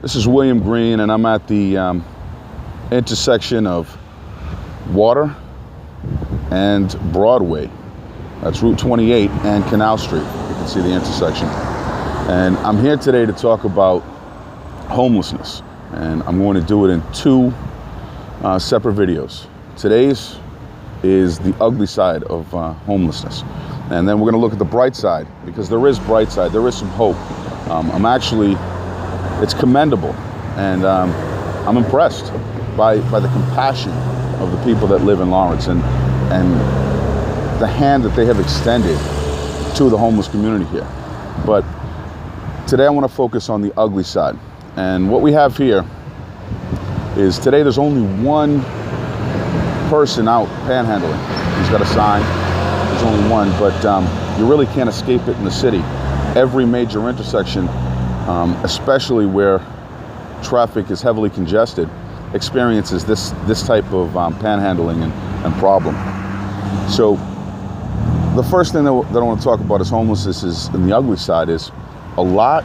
This is William Green, and I'm at the intersection of Water and Broadway. That's Route 28 and Canal Street. You can see the intersection. And I'm here today to talk about homelessness. And I'm going to do it in two separate videos. Today's is the ugly side of homelessness. And then we're going to look at the bright side, because there is bright side, there is some hope. It's commendable, and I'm impressed by the compassion of the people that live in Lawrence and the hand that they have extended to the homeless community here. But today I want to focus on the ugly side. And what we have here is today there's only one person out panhandling. He's got a sign. There's only one, but you really can't escape it in the city. Every major intersection, especially where traffic is heavily congested, experiences this type of panhandling and problem. So the first thing that I want to talk about is homelessness is, and the ugly side is a lot,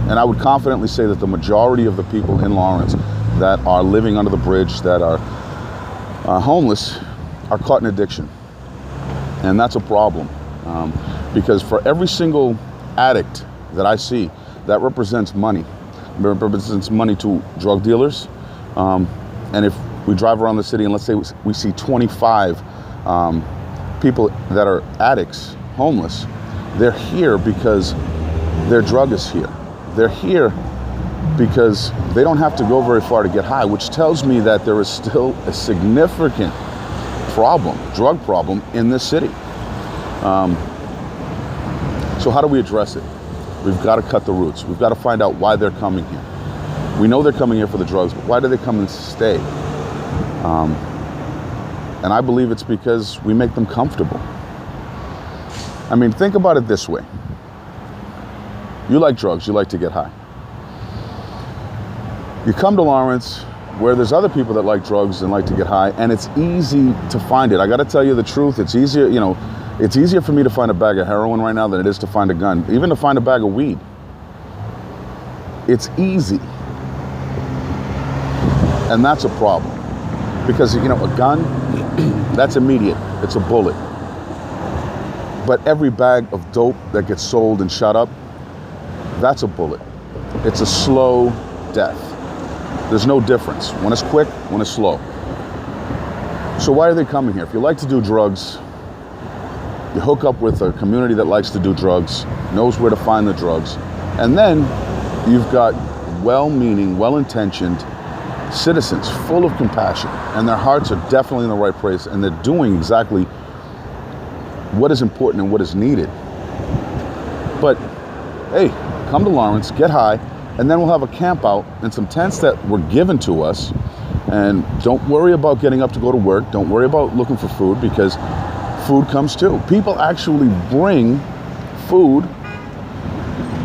and I would confidently say that the majority of the people in Lawrence that are living under the bridge, that are homeless, are caught in addiction. And that's a problem, because for every single addict that I see, that represents money. It represents money to drug dealers. And if we drive around the city and let's say we see 25 people that are addicts, homeless, they're here because their drug is here. They're here because they don't have to go very far to get high, which tells me that there is still a significant problem, drug problem in this city. So how do we address it? We've got to cut the roots. We've got to find out why they're coming here. We know they're coming here for the drugs, but why do they come and stay? And I believe it's because we make them comfortable. I mean, think about it this way. You like drugs, you like to get high. You come to Lawrence, where there's other people that like drugs and like to get high, and it's easy to find it. I got to tell you the truth. It's easier, it's easier for me to find a bag of heroin right now than it is to find a gun, even to find a bag of weed. It's easy. And that's a problem. Because, a gun, that's immediate. It's a bullet. But every bag of dope that gets sold and shot up, that's a bullet. It's a slow death. There's no difference. One is quick, one is slow. So why are they coming here? If you like to do drugs, you hook up with a community that likes to do drugs, knows where to find the drugs, and then you've got well-meaning, well-intentioned citizens full of compassion, and their hearts are definitely in the right place, and they're doing exactly what is important and what is needed. But hey, come to Lawrence, get high, and then we'll have a camp out in some tents that were given to us. And don't worry about getting up to go to work. Don't worry about looking for food, because food comes too. People actually bring food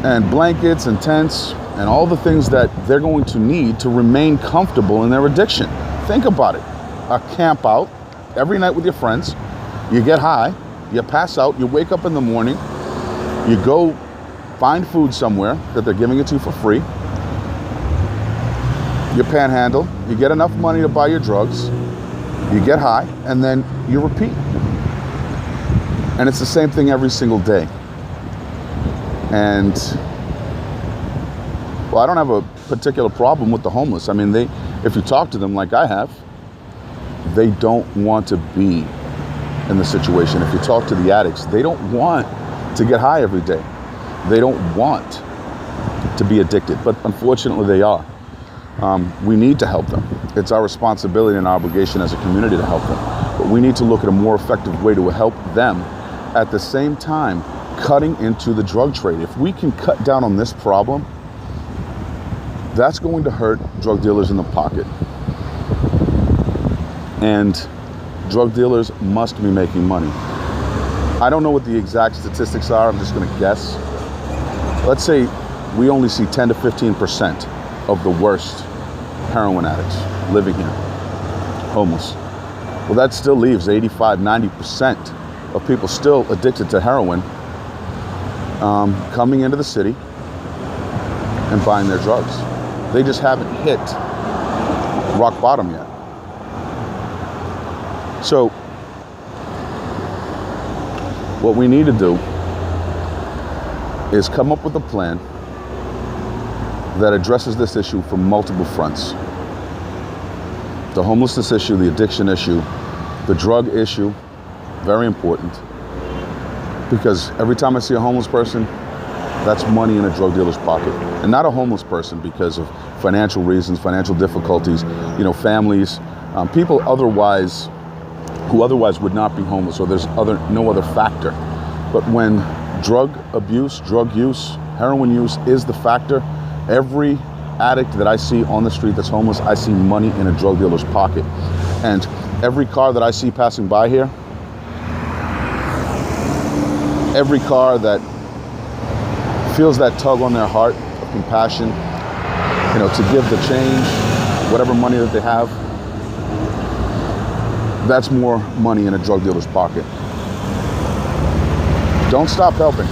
and blankets and tents and all the things that they're going to need to remain comfortable in their addiction. Think about it. A camp out every night with your friends. You get high, you pass out, you wake up in the morning, you go find food somewhere that they're giving it to you for free. You panhandle, you get enough money to buy your drugs, you get high, and then you repeat. And it's the same thing every single day. And, well, I don't have a particular problem with the homeless. I mean, if you talk to them like I have, they don't want to be in the situation. If you talk to the addicts, they don't want to get high every day. They don't want to be addicted, but unfortunately they are. We need to help them. It's our responsibility and obligation as a community to help them. But we need to look at a more effective way to help them, at the same time cutting into the drug trade. If we can cut down on this problem, that's going to hurt drug dealers in the pocket. And drug dealers must be making money. I don't know what the exact statistics are. I'm just going to guess. Let's say we only see 10 to 15% of the worst heroin addicts living here, homeless. Well, that still leaves 85, 90% of people still addicted to heroin coming into the city. and buying their drugs. They just haven't hit rock bottom yet. So what we need to do is come up with a plan that addresses this issue from multiple fronts. The homelessness issue, the addiction issue, the drug issue, very important. Because every time I see a homeless person, that's money in a drug dealer's pocket. And not a homeless person because of financial reasons, financial difficulties, families, people who otherwise would not be homeless, or there's no other factor. But when drug abuse, drug use, heroin use is the factor, every addict that I see on the street that's homeless, I see money in a drug dealer's pocket. And every car that I see passing by here, every car that feels that tug on their heart of compassion, to give the change, whatever money that they have, that's more money in a drug dealer's pocket. Don't stop helping,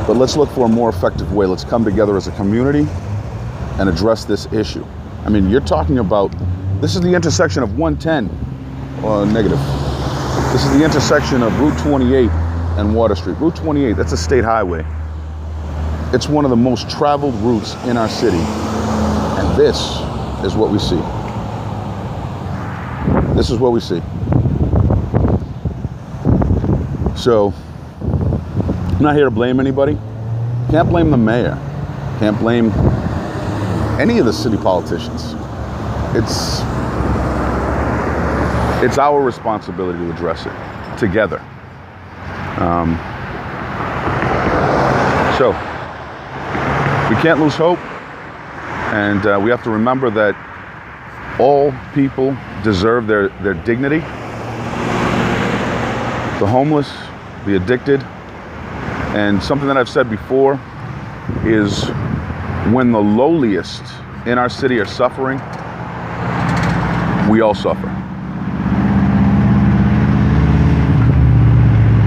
but let's look for a more effective way. Let's come together as a community and address this issue. I mean, you're talking about, this is the intersection of 110, negative. This is the intersection of Route 28 and Water Street. Route 28, that's a state highway. It's one of the most traveled routes in our city. And this is what we see. This is what we see. So, I'm not here to blame anybody. Can't blame the mayor. Can't blame any of the city politicians. It's our responsibility to address it together. So we can't lose hope, and we have to remember that all people deserve their dignity. The homeless, the addicted, and something that I've said before is when the lowliest in our city are suffering, we all suffer.